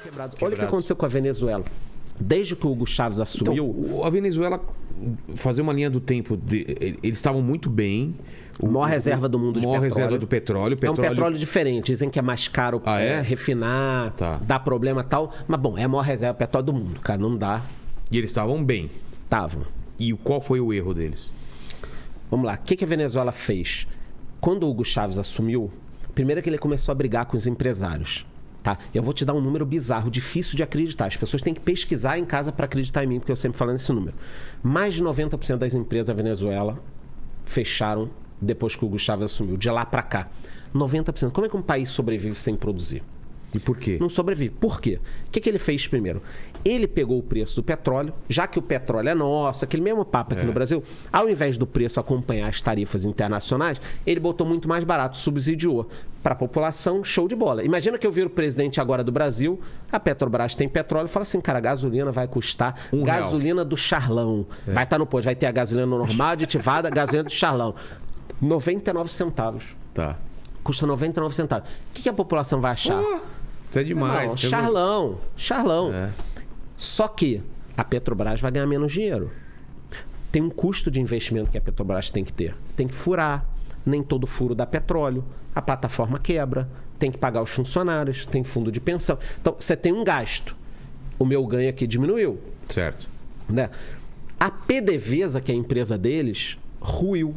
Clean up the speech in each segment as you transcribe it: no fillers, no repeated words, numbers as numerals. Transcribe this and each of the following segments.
quebrados. Olha o que aconteceu com a Venezuela. Desde que o Hugo Chávez assumiu... Então, a Venezuela, fazer uma linha do tempo, eles estavam muito bem. Maior reserva do mundo de petróleo. Maior reserva do petróleo. É um petróleo diferente. Dizem que é mais caro refinar, dá problema e tal. Mas, bom, é a maior reserva de petróleo do mundo, cara. Não dá. E eles estavam bem. Estavam. E qual foi o erro deles? Vamos lá. O que a Venezuela fez? Quando o Hugo Chávez assumiu, primeiro que ele começou a brigar com os empresários. Tá? Eu vou te dar um número bizarro, difícil de acreditar. As pessoas têm que pesquisar em casa para acreditar em mim, porque eu sempre falo nesse número. Mais de 90% das empresas da Venezuela fecharam depois que o Hugo Chávez assumiu, de lá para cá. 90%. Como é que um país sobrevive sem produzir? E por quê? Não sobrevive. Por quê? O que ele fez primeiro? Ele pegou o preço do petróleo, já que o petróleo é nosso, aquele mesmo papo aqui no Brasil, ao invés do preço acompanhar as tarifas internacionais, ele botou muito mais barato, subsidiou. Para a população, show de bola. Imagina que eu viro presidente agora do Brasil, a Petrobras tem petróleo, e fala assim, cara, a gasolina vai custar gasolina do Charlão. Vai estar no posto, vai ter a gasolina normal, aditivada, gasolina do Charlão. 99 centavos. Tá. Custa 99 centavos. O que a população vai achar? Isso é demais. Não, Charlão. Só que a Petrobras vai ganhar menos dinheiro. Tem um custo de investimento que a Petrobras tem que ter. Tem que furar. Nem todo furo dá petróleo. A plataforma quebra. Tem que pagar os funcionários. Tem fundo de pensão. Então, você tem um gasto. O meu ganho aqui diminuiu. Certo. Né? A PDVSA, que é a empresa deles, ruiu.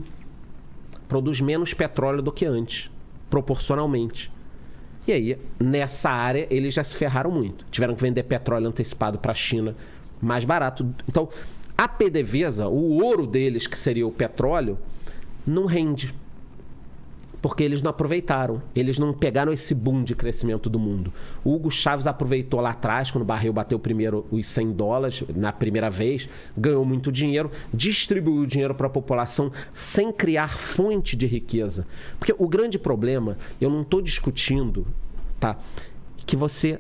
Produz menos petróleo do que antes. Proporcionalmente. E aí, nessa área, eles já se ferraram muito. Tiveram que vender petróleo antecipado para a China mais barato. Então, a PDVSA, o ouro deles, que seria o petróleo, não rende. Porque eles não aproveitaram. Eles não pegaram esse boom de crescimento do mundo. O Hugo Chávez aproveitou lá atrás, quando o barril bateu primeiro os $100, na primeira vez, ganhou muito dinheiro, distribuiu o dinheiro para a população sem criar fonte de riqueza. Porque o grande problema, eu não estou discutindo, tá, que você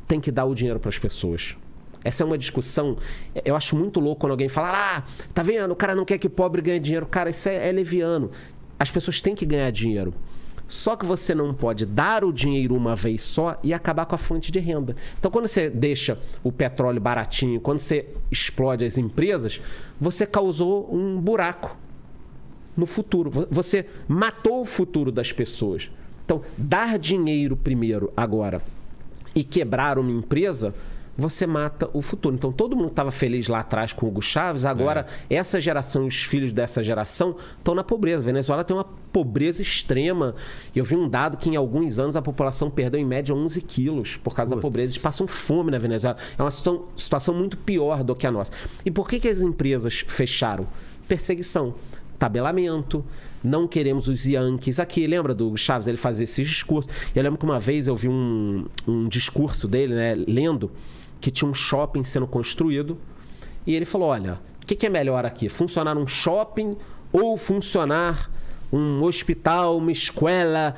tem que dar o dinheiro para as pessoas. Essa é uma discussão, eu acho muito louco quando alguém fala, tá vendo, o cara não quer que pobre ganhe dinheiro. Cara, isso é leviano. As pessoas têm que ganhar dinheiro. Só que você não pode dar o dinheiro uma vez só e acabar com a fonte de renda. Então, quando você deixa o petróleo baratinho, quando você explode as empresas, você causou um buraco no futuro. Você matou o futuro das pessoas. Então, dar dinheiro primeiro, agora, e quebrar uma empresa, você mata o futuro. Então, todo mundo estava feliz lá atrás com o Hugo Chávez. Agora, essa geração, os filhos dessa geração, estão na pobreza. A Venezuela tem uma pobreza extrema. Eu vi um dado que, em alguns anos, a população perdeu, em média, 11 quilos por causa da pobreza. Eles passam fome na Venezuela. É uma situação muito pior do que a nossa. E por que as empresas fecharam? Perseguição. Tabelamento, não queremos os Yankees aqui. Lembra do Hugo Chávez? Ele fazia esses discursos. Eu lembro que uma vez eu vi um discurso dele, né, lendo, que tinha um shopping sendo construído, e ele falou, olha, o que é melhor aqui? Funcionar um shopping ou funcionar um hospital, uma escola,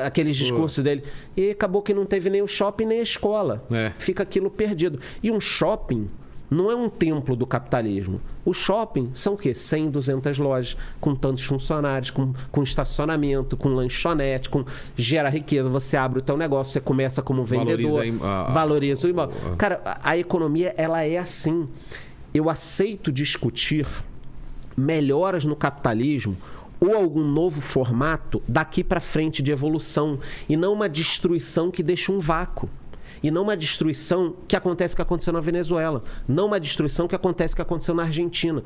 aqueles discursos dele. E acabou que não teve nem o shopping nem a escola. Fica aquilo perdido. E um shopping não é um templo do capitalismo. O shopping são o quê? 100, 200 lojas, com tantos funcionários, com estacionamento, com lanchonete, gera riqueza. Você abre o teu negócio, você começa como vendedor, valoriza o imóvel. Cara, a economia, ela é assim. Eu aceito discutir melhoras no capitalismo ou algum novo formato daqui para frente de evolução, e não uma destruição que deixa um vácuo. E não uma destruição que acontece que aconteceu na Venezuela. Não uma destruição que acontece que aconteceu na Argentina.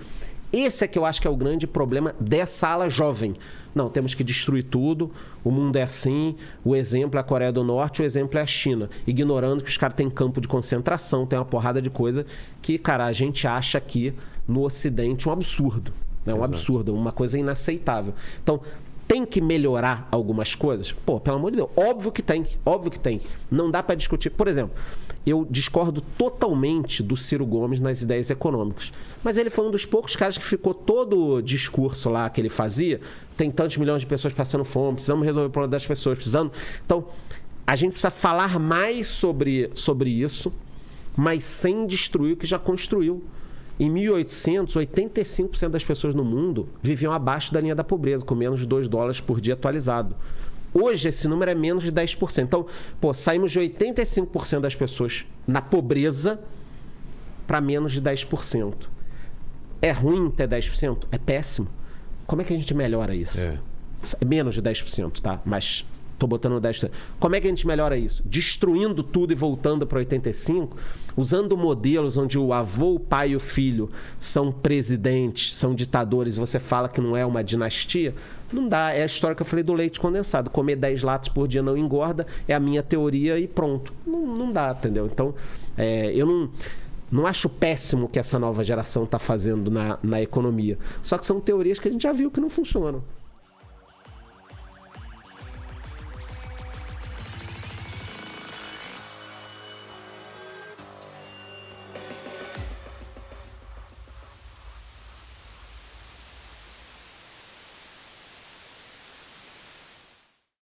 Esse é que eu acho que é o grande problema dessa ala jovem. Não, temos que destruir tudo, o mundo é assim, o exemplo é a Coreia do Norte, o exemplo é a China. Ignorando que os caras têm campo de concentração, tem uma porrada de coisa que, cara, a gente acha aqui no Ocidente um absurdo. Né? Um absurdo, uma coisa inaceitável. Então, tem que melhorar algumas coisas? Pô, pelo amor de Deus, óbvio que tem, óbvio que tem. Não dá para discutir. Por exemplo, eu discordo totalmente do Ciro Gomes nas ideias econômicas. Mas ele foi um dos poucos caras que ficou todo o discurso lá que ele fazia. Tem tantos milhões de pessoas passando fome, precisamos resolver o problema das pessoas, precisamos... Então, a gente precisa falar mais sobre isso, mas sem destruir o que já construiu. Em 1800, 85% das pessoas no mundo viviam abaixo da linha da pobreza, com menos de $2 por dia atualizado. Hoje esse número é menos de 10%. Então, pô, saímos de 85% das pessoas na pobreza para menos de 10%. É ruim ter 10%? É péssimo. Como é que a gente melhora isso? É menos de 10%, tá? Mas tô botando 10%. Como é que a gente melhora isso? Destruindo tudo e voltando para 85%, usando modelos onde o avô, o pai e o filho são presidentes, são ditadores, você fala que não é uma dinastia, não dá. É a história que eu falei do leite condensado. Comer 10 latas por dia não engorda, é a minha teoria e pronto. Não dá, entendeu? Então, eu não acho péssimo o que essa nova geração está fazendo na economia. Só que são teorias que a gente já viu que não funcionam.